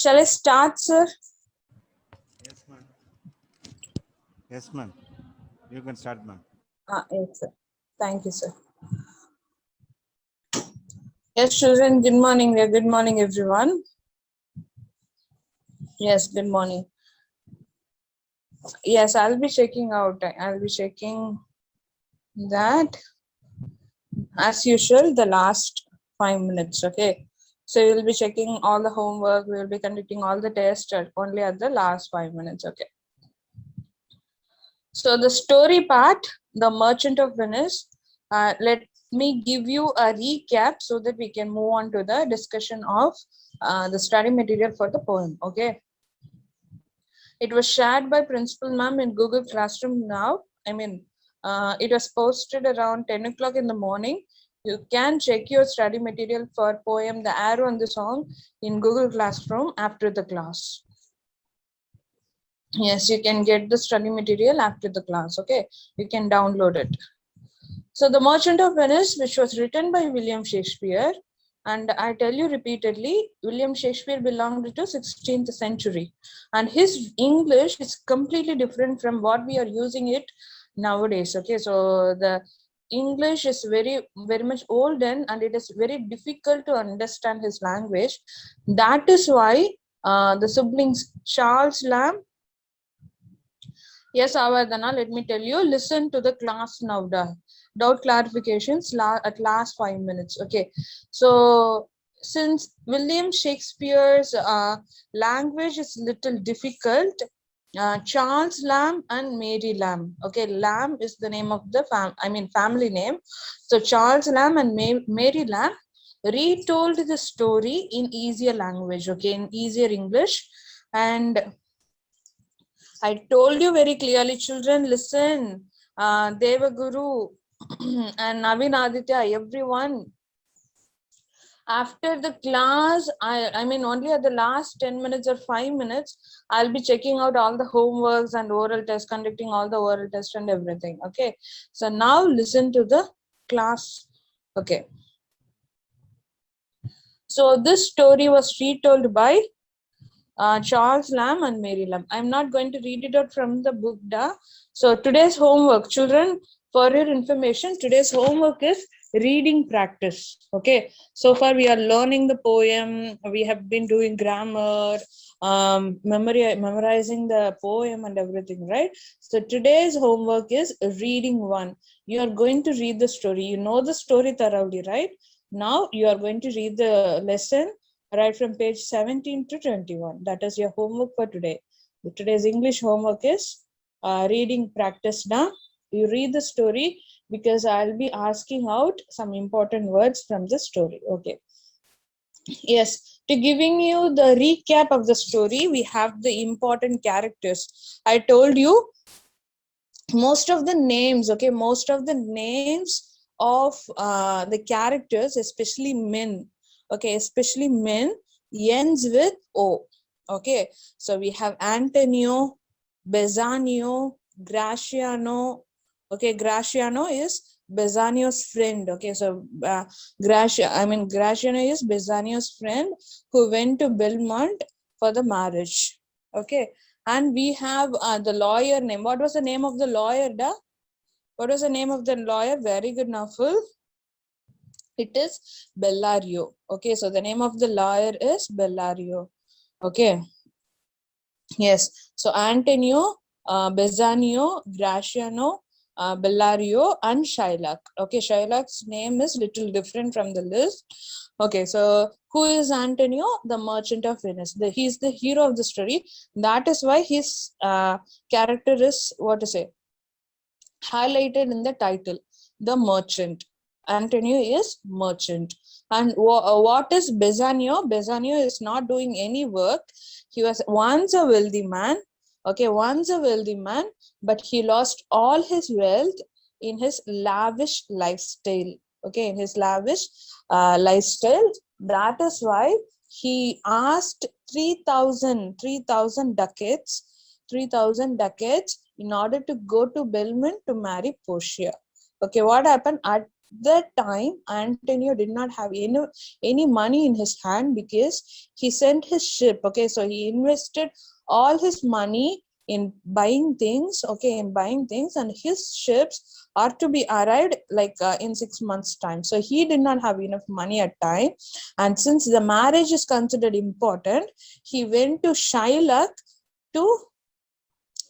Shall I start, sir? Yes, ma'am. Yes, ma'am. You can start, ma'am. Yes, sir. Thank you, sir. Yes, children, good morning. Good morning, everyone. Yes, good morning. Yes, I'll be checking out. I'll be checking that as usual, the last 5 minutes. Okay. So we'll be checking all the homework. We will be conducting all the tests only at the last 5 minutes. Okay. So the story part, The Merchant of Venice. Let me give you a recap so that we can move on to the discussion of the study material for the poem. Okay. It was shared by Principal Ma'am in Google Classroom now. It was posted around 10 o'clock in the morning. You can check your study material for poem The Arrow and the Song in Google Classroom after the class. Yes, you can get the study material after the class. Okay, you can download it. So The Merchant of Venice, which was written by William Shakespeare, and I tell you repeatedly, William Shakespeare belonged to 16th century, and his English is completely different from what we are using it nowadays. Okay, so the English is very much olden, and it is very difficult to understand his language. That is why the siblings Charles Lamb. Yes, Avardhana, let me tell you, listen to the class now. Doubt clarifications at last 5 minutes. Okay. So, since William Shakespeare's language is little difficult, Charles Lamb and Mary Lamb. Okay, Lamb is the name of the family name. So, Charles Lamb and Mary Lamb retold the story in easier language, okay, in easier English. And I told you very clearly, children, listen. Deva Guru and Navin Aditya, everyone. After the class, only at the last 10 minutes or 5 minutes, I'll be checking out all the homeworks and oral tests, conducting all the oral tests and everything. Okay. So now listen to the class. Okay. So this story was retold by Charles Lamb and Mary Lamb. I'm not going to read it out from the book. So today's homework, children, for your information, today's homework is reading practice. Okay. So far we are learning the poem. We have been doing grammar, memorizing the poem and everything, right? So today's homework is reading one. You are going to read the story. You know the story thoroughly, right? Now you are going to read the lesson right from page 17 to 21. That is your homework for today. Today's English homework is reading practice. Now you read the story because I'll be asking out some important words from the story. Okay. Yes, to giving you the recap of the story, we have the important characters. I told you most of the names, okay, most of the names of the characters, especially men, okay, especially men, ends with O. Okay, so we have Antonio, Besanio, Graciano. Okay, Graciano is Besanio's friend. Okay, so Graciano is Besanio's friend who went to Belmont for the marriage. Okay, and we have the lawyer name. What was the name of the lawyer? What was the name of the lawyer? Very good, Naful. It is Bellario. Okay, so the name of the lawyer is Bellario. Okay. Yes. So Antonio, Besanio, Graciano, Bellario, and Shylock. Okay, Shylock's name is little different from the list. Okay, so who is Antonio? The Merchant of Venice. He's the hero of the story. That is why his character is, what to say, highlighted in the title, the merchant. Antonio is merchant. And what is Besanio? Besanio is not doing any work. He was once a wealthy man. Okay, once a wealthy man, but he lost all his wealth in his lavish lifestyle. Okay, in his lavish lifestyle. That is why he asked 3,000 ducats, 3,000 ducats in order to go to Belmont to marry Portia. Okay, what happened? At that time, Antonio did not have any money in his hand because he sent his ship. Okay, so he invested all his money in buying things. Okay, in buying things, and his ships are to be arrived like in 6 months time. So he did not have enough money at time, and since the marriage is considered important, he went to Shylock to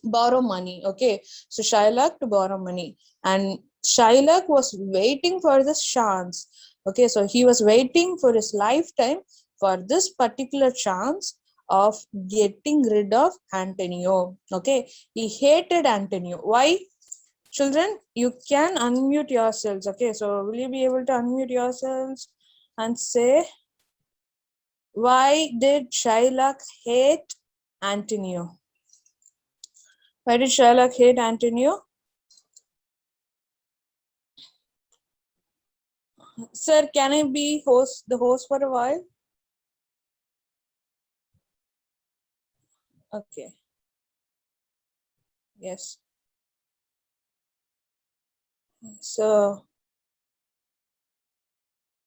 borrow money. Okay, so Shylock to borrow money, and Shylock was waiting for this chance. Okay, so he was waiting for his lifetime for this particular chance of getting rid of Antonio. Okay, he hated Antonio. Why? Children, you can unmute yourselves. Okay, so will you be able to unmute yourselves and say, why did Shylock hate Antonio? Why did Shylock hate Antonio? Sir, can I be the host for a while? Okay. Yes. So,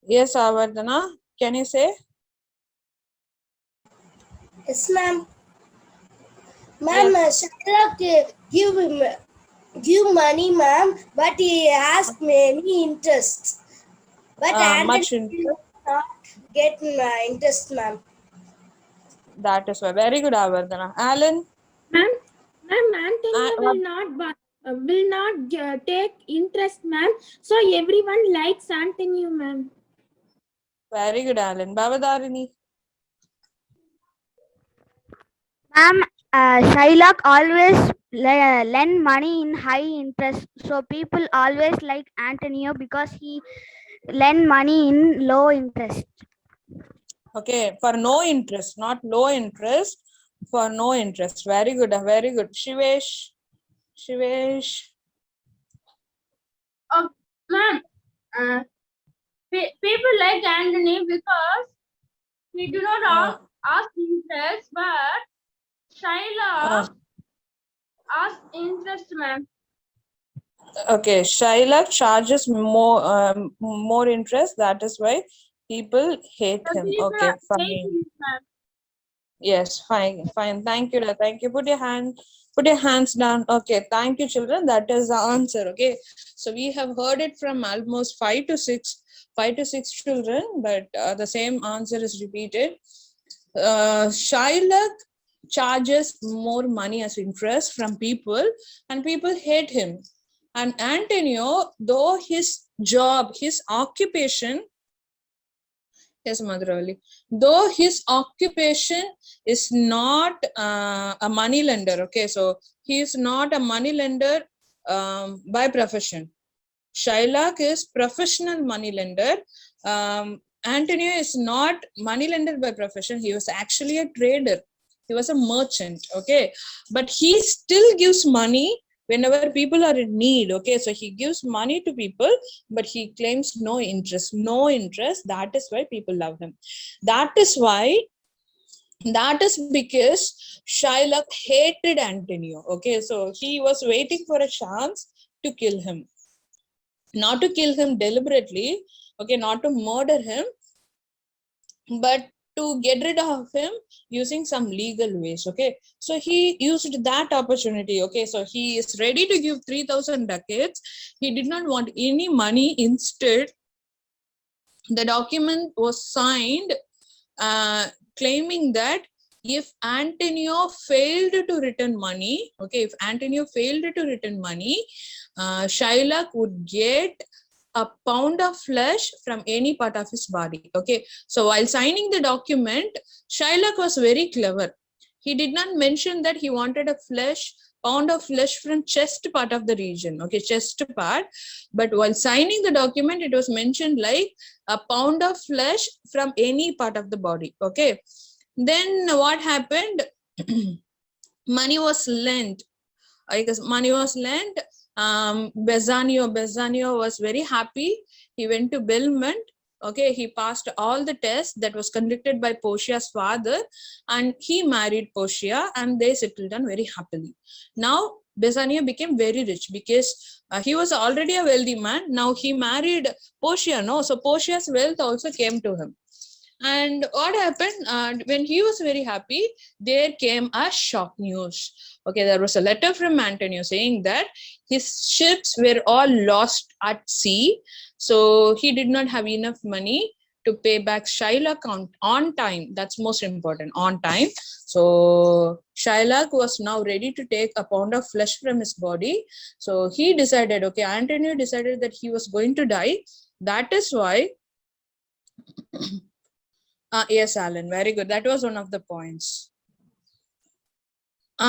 yes, Avardhana, can you say? Yes, ma'am. Ma'am, Shylock give money, ma'am, but he asked many interests. But Anthony Much interest. will not get interest, ma'am. That is why. Very good, Avardhana. Alan? Ma'am, Antonio will not take interest, ma'am. So everyone likes Antonio, ma'am. Very good, Alan. Bavadarini? Ma'am, Shylock always lend money in high interest, so people always like Antonio because he lend money in low interest. Okay, for no interest, not low interest, for no interest. Very good, very good. Shivesh? Shivesh? Ma'am, people like Anthony because he do not ask interest, but Shylock ask interest, ma'am. Okay, Shylock charges more interest. That is why people hate him. Okay, fine. Yes, fine, fine. Thank you. Thank you. Put your hands down. Okay, thank you, children. That is the answer. Okay, so we have heard it from almost five to six children, but the same answer is repeated. Shylock charges more money as interest from people, and people hate him. And Antonio, though his job, his occupation, yes, Madhurali, though his occupation is not a money lender, okay, so he is not a money lender by profession. Shylock is professional money lender. Antonio is not money lender by profession. He was actually a trader. He was a merchant, okay, but he still gives money whenever people are in need. Okay, so he gives money to people, but he claims no interest. That is why people love him. That is because Shylock hated Antonio. Okay, so he was waiting for a chance to kill him, not to kill him deliberately, okay, not to murder him, but to get rid of him using some legal ways. Okay, so he used that opportunity. Okay, so he is ready to give 3,000 ducats. He did not want any money. Instead, the document was signed claiming that if Antonio failed to return money, okay, Shylock would get a pound of flesh from any part of his body. Okay, so while signing the document, Shylock was very clever. He did not mention that he wanted a pound of flesh from chest part of the region, okay, chest part, but while signing the document, it was mentioned like a pound of flesh from any part of the body. Okay, then what happened? Money was lent. Bassanio was very happy. He went to Belmont. Okay, he passed all the tests that was conducted by Portia's father, and he married Portia, and they settled down very happily. Now Bassanio became very rich because he was already a wealthy man. Now he married Portia, no? So Portia's wealth also came to him. And what happened when he was very happy, there came a shock news. Okay, there was a letter from Antonio saying that his ships were all lost at sea, so he did not have enough money to pay back Shylock on time. That's most important, on time. So Shylock was now ready to take a pound of flesh from his body. So he decided, okay, Antonio decided that he was going to die. That is why yes, Alan, very good. That was one of the points.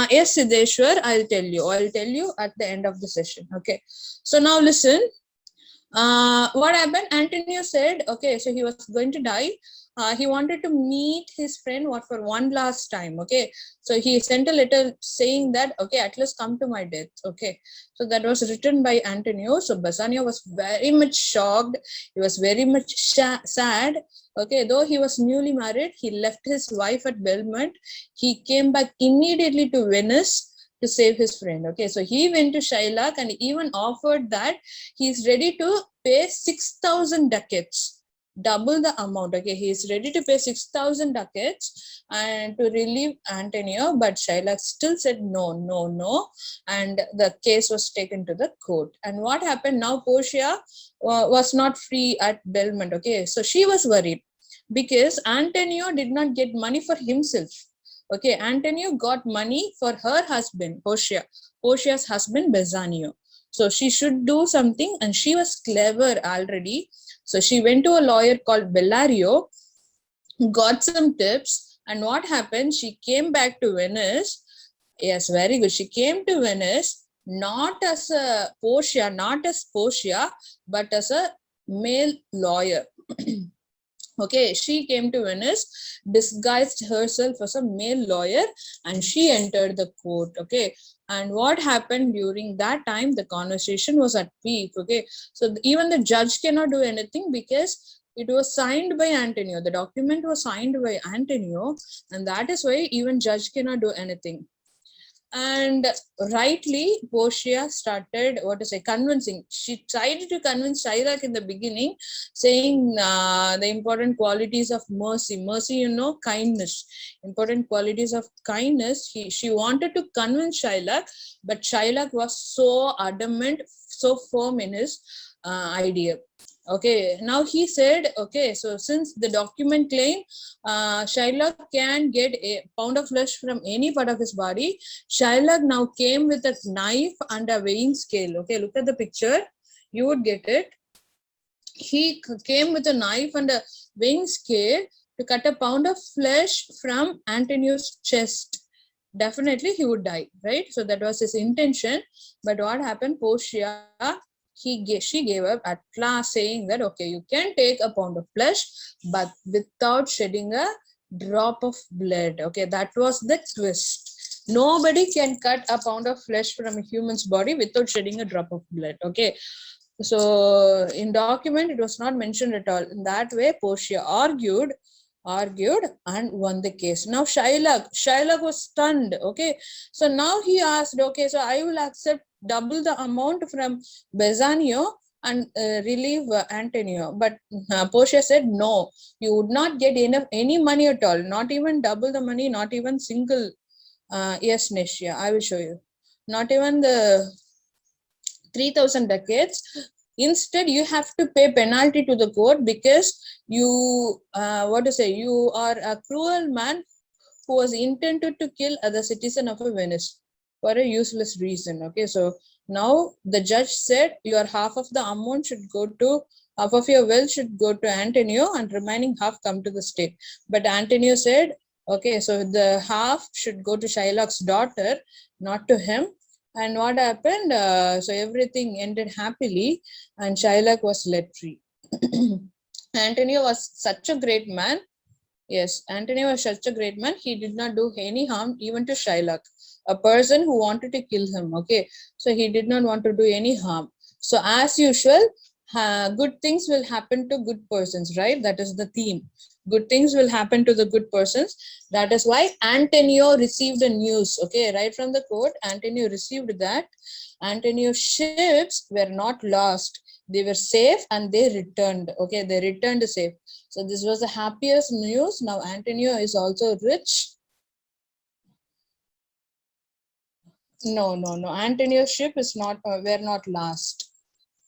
Yes, Siddheshwar, I'll tell you at the end of the session. Okay. So now listen. What happened? Antonio said, okay, so he was going to die. He wanted to meet his friend for one last time. Okay. So he sent a letter saying that, okay, at least come to my death. Okay. So that was written by Antonio. So Bassanio was very much shocked. He was very much sad. Okay, though he was newly married, he left his wife at Belmont. He came back immediately to Venice to save his friend. Okay, so he went to Shylock and even offered that he is ready to pay 6,000 ducats, double the amount. Okay, he is ready to pay 6,000 ducats and to relieve Antonio, but Shylock still said no, and the case was taken to the court. And what happened now? Portia was not free at Belmont. Okay, so she was worried because Antonio did not get money for himself. Okay, Antonio got money for her husband, Portia's husband, Bassanio. So she should do something, and she was clever already. So she went to a lawyer called Bellario, got some tips, and what happened? She came back to Venice. Yes, very good. She came to Venice not as Portia, but as a male lawyer. Okay, she came to Venice, disguised herself as a male lawyer, and she entered the court. Okay, and what happened during that time? The conversation was at peak. Okay, so even the judge cannot do anything because it was signed by Antonio. The document was signed by Antonio, and that is why even judge cannot do anything. And rightly, Portia started convincing. She tried to convince Shylock in the beginning, saying the important qualities of mercy, kindness, important qualities of kindness. She wanted to convince Shylock, but Shylock was so adamant, so firm in his idea. Okay, now he said, okay, so since the document claim Shylock can get a pound of flesh from any part of his body, Shylock now came with a knife and a weighing scale. Okay, look at the picture, you would get it. He came with a knife and a weighing scale to cut a pound of flesh from Antonio's chest. Definitely he would die, right? So that was his intention. But what happened? Portia, she gave up at last, saying that, okay, you can take a pound of flesh, but without shedding a drop of blood. Okay, that was the twist. Nobody can cut a pound of flesh from a human's body without shedding a drop of blood. Okay, so in document it was not mentioned at all. In that way, Portia argued and won the case. Now Shylock was stunned. Okay, so now he asked, okay, so I will accept double the amount from Bassanio and relieve Antonio. But Portia said, no, you would not get any money at all, not even double the money, not even single. Yes, Nishya, I will show you. Not even the 3,000 ducats. Instead, you have to pay penalty to the court because you, you are a cruel man who was intended to kill other citizen of Venice for a useless reason. Okay, so now the judge said your half of the amount should go to, half of your wealth should go to Antonio and remaining half come to the state. But Antonio said, okay, so the half should go to Shylock's daughter, not to him. And what happened? So everything ended happily and Shylock was let free. Antonio was such a great man. Yes, Antonio was such a great man. He did not do any harm even to Shylock, a person who wanted to kill him. Okay, so he did not want to do any harm. So as usual, good things will happen to good persons, right? That is the theme. Good things will happen to the good persons. That is why Antonio received the news. Okay, right from the quote, Antonio received that Antonio's ships were not lost. They were safe and they returned. Okay, they returned safe. So this was the happiest news. Now Antonio is also rich. No. Antonio's ship is not were not lost.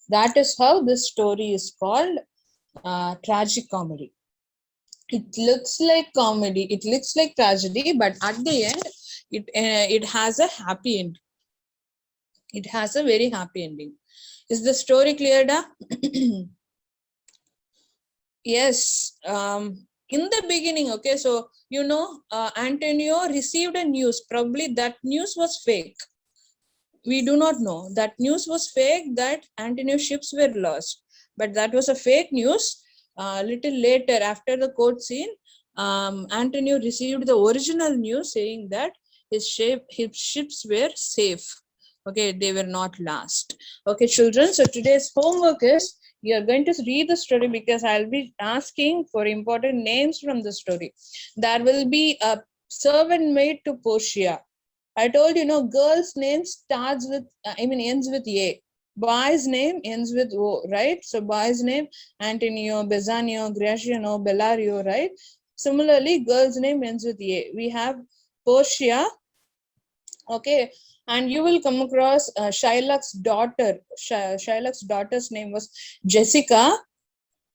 That is how this story is called tragic comedy. It looks like comedy, it looks like tragedy, but at the end, it has a happy end. It has a very happy ending. Is the story clear, da? Yes. In the beginning, okay, so Antonio received a news. Probably that news was fake. We do not know. That news was fake, that Antonio's ships were lost. But that was a fake news. Little later, after the court scene, Antonio received the original news saying that his ships were safe. Okay, they were not lost. Okay, children, so today's homework is you are going to read the story because I'll be asking for important names from the story. There will be a servant maid to Portia. I told girl's name starts with, ends with A. Boy's name ends with O, right? So boy's name, Antonio, Besanio, Graciano, Bellario, right? Similarly, girl's name ends with A. We have Portia, okay? And you will come across Shylock's daughter. Shylock's daughter's name was Jessica.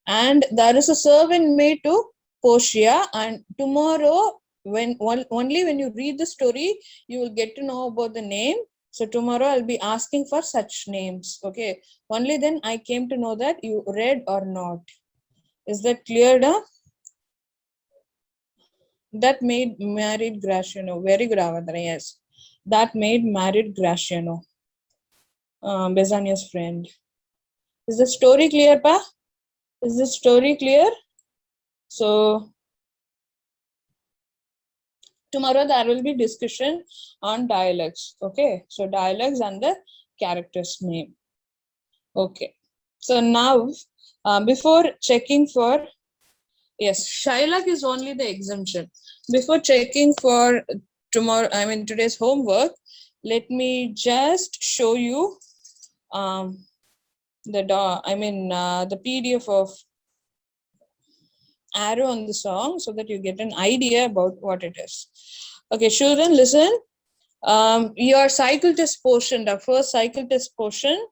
And there is a servant maid to Portia. And tomorrow, only when you read the story, you will get to know about the name. So tomorrow I'll be asking for such names. Okay. Only then I came to know that you read or not. Is that clear, da? That maid married Graciano. Very good, Avadana. Yes. That maid married Graciano. Besanio's friend. Is the story clear, pa? Is the story clear? So tomorrow there will be discussion on dialects. Okay, so dialects and the character's name. Okay, so now before checking for, yes, Shylock is only the exemption. Before checking for tomorrow, today's homework, let me just show you the PDF of arrow on the song so that you get an idea about what it is. Okay, children, listen. Your cycle test portion, the first cycle test portion,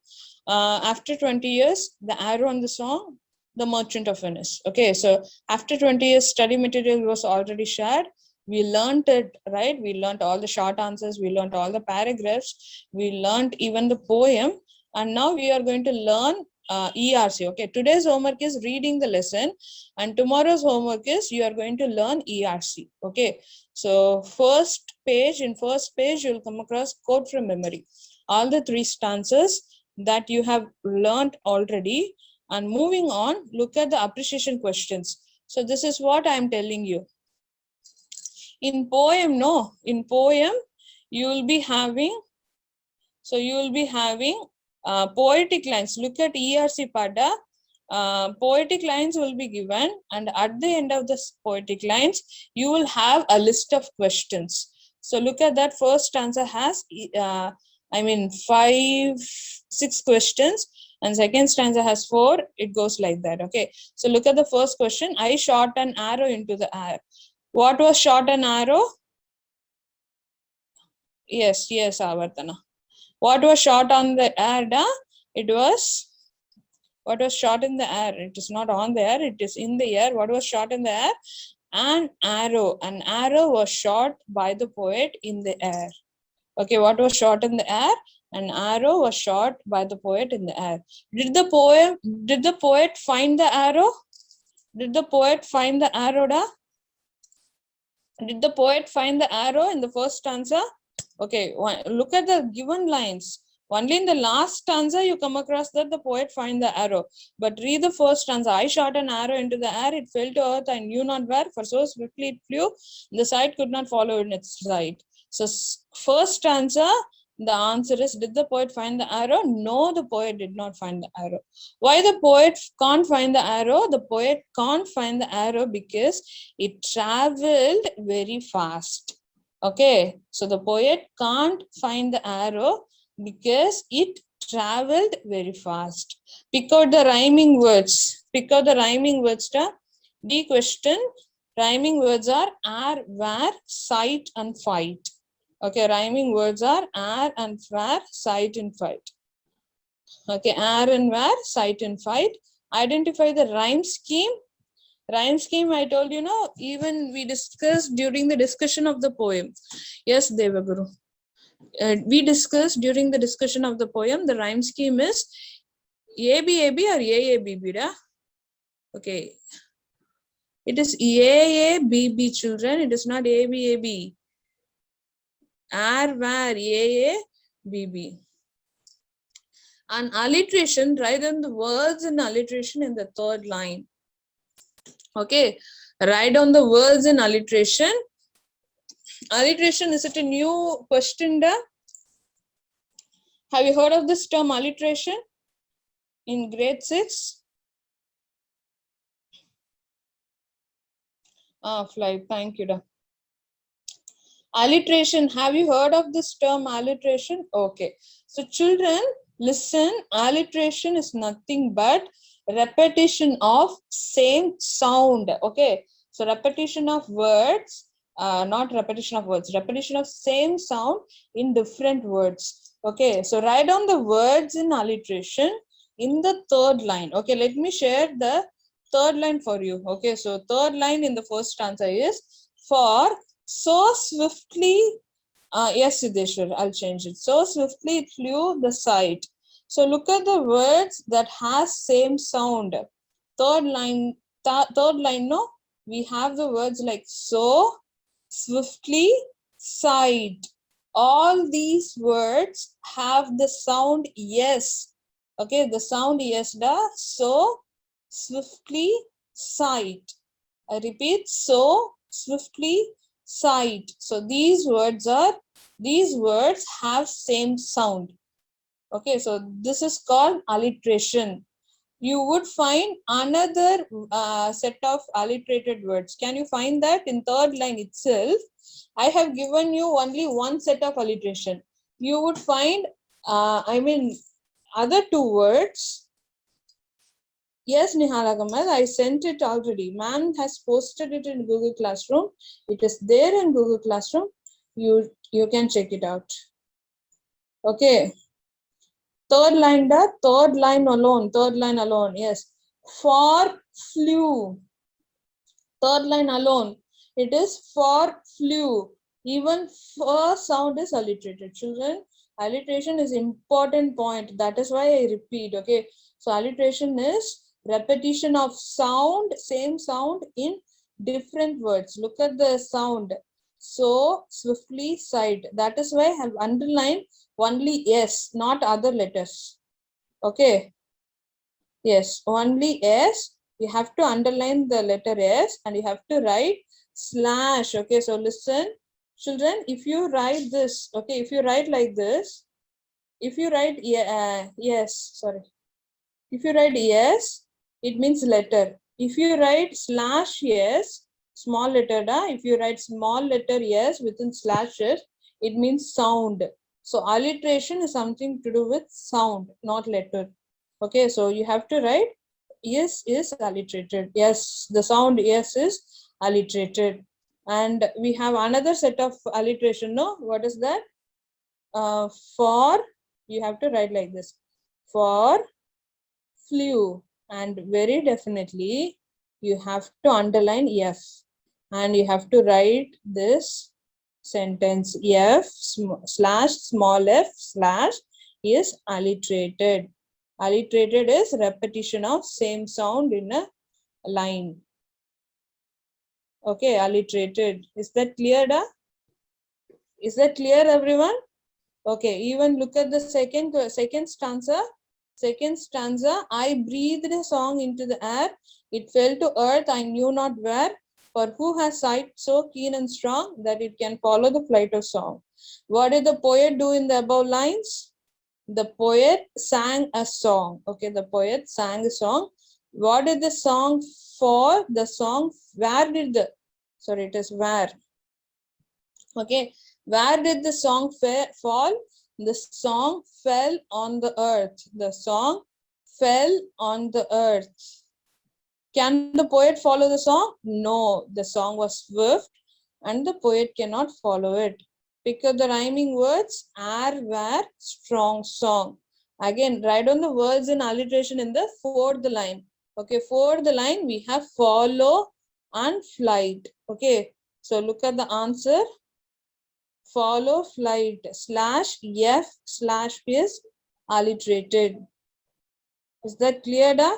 after 20 years, the arrow on the song, the Merchant of Venice. Okay, so after 20 years, study material was already shared. We learned it, right? We learned all the short answers. We learned all the paragraphs. We learned even the poem. And now we are going to learn ERC. Okay, today's homework is reading the lesson, and tomorrow's homework is you are going to learn ERC. Okay, so first page, you'll come across quote from memory. All the 3 stanzas that you have learned already. And moving on, look at the appreciation questions. So this is what I am telling you. In poem, you will be having, poetic lines. Look at ERC Pada. Poetic lines will be given, and at the end of the poetic lines, you will have a list of questions. So look at that. First stanza has, 6 questions, and second stanza has 4. It goes like that. Okay. So look at the first question. I shot an arrow into the air. What was shot an arrow? Yes, Avartana. What was shot on the air, da? What was shot in the air? It is not on the air, it is in the air. What was shot in the air? An arrow. An arrow was shot by the poet in the air. Okay, what was shot in the air? An arrow was shot by the poet in the air. Did the poet find the arrow? Did the poet find the arrow, da? Did the poet find the arrow in the first stanza? Okay, look at the given lines. Only in the last stanza you come across that the poet find the arrow. But read the first stanza. I shot an arrow into the air. It fell to earth. I knew not where. For so swiftly it flew. The sight could not follow in its sight. So first stanza, The answer is, did the poet find the arrow? No, the poet did not find the arrow. Why the poet can't find the arrow? The poet can't find the arrow because it traveled very fast. Okay, so the poet can't find the arrow because it traveled very fast. Pick out the rhyming words. Pick out the rhyming words. D question. Rhyming words are where, sight, and fight. Okay, rhyming words are and where, sight, and fight. Okay, and where, sight, and fight. Identify the rhyme scheme. Rhyme scheme, I told you, no, even we discussed during the discussion of the poem. Yes, Devaguru. We discussed during the discussion of the poem, the rhyme scheme is ABAB or AABB, da? Okay. It is AABB, children. It is not ABAB. Where, AABB. And alliteration, write down the words in alliteration in the third line. Okay, write down the words in alliteration. Alliteration, is it a new question? Have you heard of this term alliteration in grade 6? Fly, thank you. Alliteration, have you heard of this term alliteration? Okay, so children, listen, alliteration is nothing but repetition of same sound. Okay, so repetition of words, not repetition of words, repetition of same sound in different words. Okay, so write down the words in alliteration in the third line. Okay, let me share the third line for you. Okay, so third line in the first stanza is, for so swiftly, yes, Siddheshwar, I'll change it. So swiftly it flew the sight. So look at the words that has same sound. Third line, no, we have the words like so, swiftly, sight. All these words have the sound yes. Okay, the sound yes, da. So, swiftly, sight. I repeat, so, swiftly, sight. So these words have same sound. Okay, so this is called alliteration. You would find another set of alliterated words. Can you find that in third line itself? I have given you only one set of alliteration. You would find, other two words. Yes, Nihala Kamal, I sent it already. Man has posted it in Google Classroom. It is there in Google Classroom. You can check it out. Okay. Third line, third line alone. Yes. For flew. Third line alone. It is for flew. Even for sound is alliterated. Children, alliteration is important point. That is why I repeat. Okay. So alliteration is repetition of sound, same sound in different words. Look at the sound. So, swiftly, sight. That is why I have underlined only S, not other letters. Okay. Yes, only S. You have to underline the letter S and you have to write slash. Okay, so listen. Children, if you write this, okay, if you write like this, if you write yes, sorry. If you write yes, it means letter. If you write slash yes, small letter, if you write small letter yes within slashes, it means sound. So alliteration is something to do with sound, not letter. Okay, so you have to write yes is alliterated. Yes, the sound yes is alliterated. And we have another set of alliteration. No, what is that? For, you have to write like this. For flew, and very definitely you have to underline F and you have to write this sentence. F slash small f slash is alliterated. Alliterated is repetition of same sound in a line. Okay, alliterated. Is that clear? Is that clear, everyone? Okay, even look at the second stanza. Second stanza, I breathed a song into the air. It fell to earth, I knew not where. For who has sight so keen and strong that it can follow the flight of song? What did the poet do in the above lines? The poet sang a song. Okay, the poet sang a song. What did the song for? The song, where did the, sorry, it is where. Okay, where did the song fall? The song fell on the earth. The song fell on the earth. Can the poet follow the song? No, the song was swift and the poet cannot follow it. Pick up the rhyming words. Air, where, strong, song. Again, write down the words in alliteration in the fourth line. Okay, fourth line we have follow and flight. Okay, so look at the answer. Follow, flight, slash f slash is alliterated. Is that clear, da?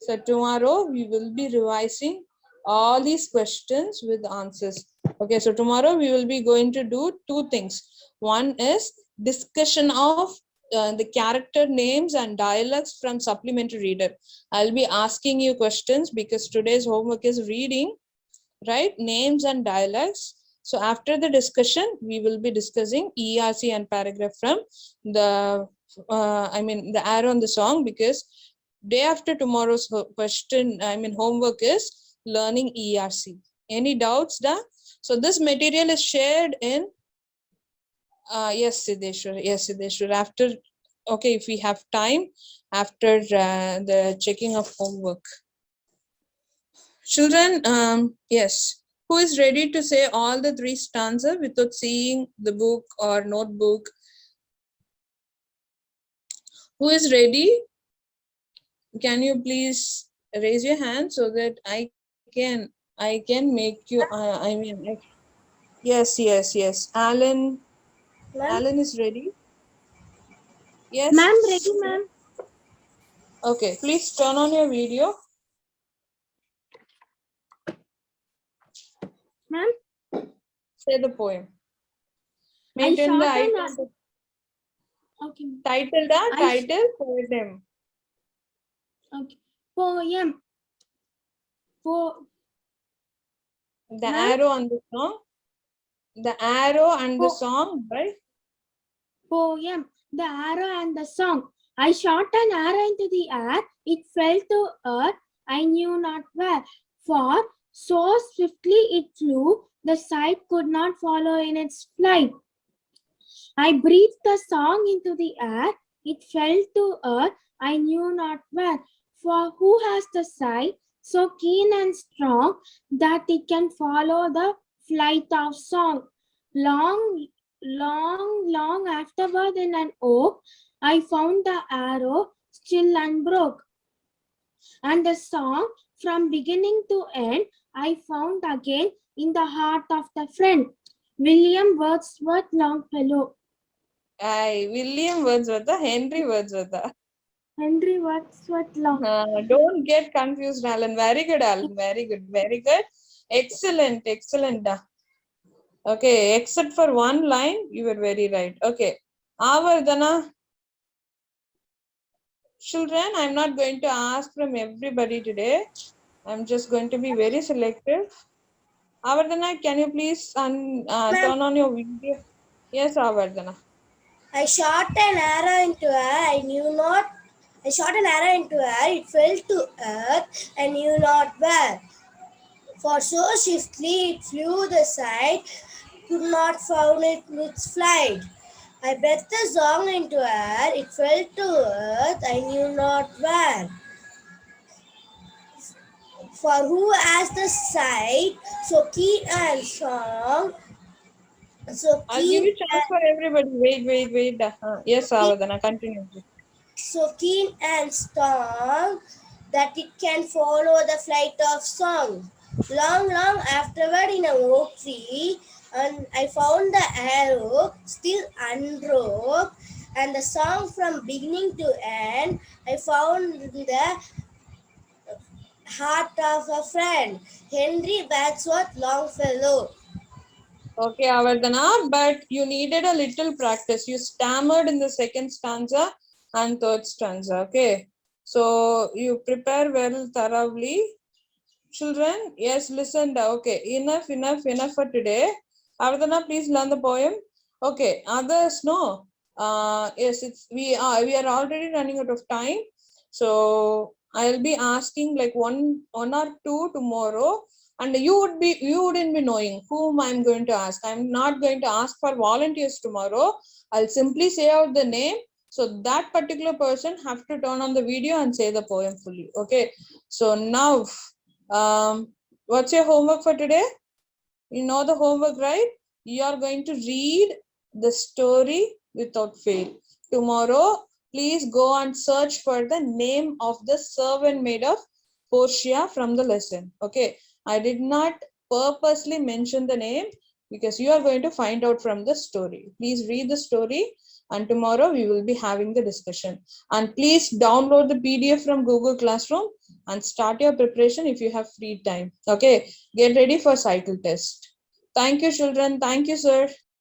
So tomorrow we will be revising all these questions with answers. Okay, so tomorrow we will be going to do two things. One is discussion of the character names and dialogues from supplementary reader. I'll be asking you questions because today's homework is reading, right? Names and dialogues. So after the discussion, we will be discussing ERC and paragraph from the, the arrow on the song, because day after tomorrow's homework is learning ERC. Any doubts, da? So this material is shared in, yes, Siddeshwar, yes, Siddeshwar, after, okay, if we have time, after the checking of homework. Children, yes. Who is ready to say all the three stanzas without seeing the book or notebook? Who is ready? Can you please raise your hand so that I can make you, yes. Alan is ready. Yes. Ma'am, ready, ma'am. Okay, please turn on your video. Ma'am, Say the poem. I Maintain the shot eye an contact. okay. Title, da? I- Title, poem. Okay. Poem. The Ma'am? arrow on the song. The arrow and the Po- song, right? Poem. The arrow and the song. I shot an arrow into the air. It fell to earth. I knew not where. For so swiftly it flew, the sight could not follow in its flight. I breathed the song into the air. It fell to earth. I knew not where. For who has the sight so keen and strong that it can follow the flight of song? Long afterward in an oak, I found the arrow still unbroke. And the song from beginning to end, I found again in the heart of the friend. William Wordsworth Longfellow. William Wordsworth, Henry Wordsworth. Henry Wordsworth Longfellow. Don't get confused, Alan. Very good, Alan. Very good. Very good. Excellent. Excellent. Okay, except for one line, you were very right. Okay. Avardhana. Children, I'm not going to ask from everybody today. I'm just going to be very selective. Avardhana, can you please turn on your video? Yes, Avardhana. I shot an arrow into air. I shot an arrow into air. It fell to earth. I knew not where. For so swiftly it flew, the sight could not found it its flight. I breathed the song into air. It fell to earth. I knew not where. For who has the sight so keen and strong? So I'll give keen you chance for everybody. Wait. Yes, Avardhana, continue. so keen and strong that it can follow the flight of song. Long afterward in a oak tree, and I found the arrow still unbroke, and the song from beginning to end, I found the heart of a friend. Henry Wadsworth Longfellow. Okay, Avardhana, but you needed a little practice. You stammered in the second stanza and third stanza. Okay, so you prepare well thoroughly. Children, yes, listen. Okay, enough for today. Ardhana, please learn the poem. Okay, others no. Yes, we are already running out of time. So I'll be asking like one or two tomorrow, and you wouldn't be knowing whom I'm going to ask. I'm not going to ask for volunteers tomorrow. I'll simply say out the name. So that particular person have to turn on the video and say the poem fully. Okay. So now, what's your homework for today? You know the homework, right? You are going to read the story without fail. Tomorrow, please go and search for the name of the servant maid of Portia from the lesson. Okay. I did not purposely mention the name because you are going to find out from the story. Please read the story, and tomorrow we will be having the discussion. And please download the PDF from Google Classroom and start your preparation if you have free time. Okay. Get ready for cycle test. Thank you, children. Thank you, sir.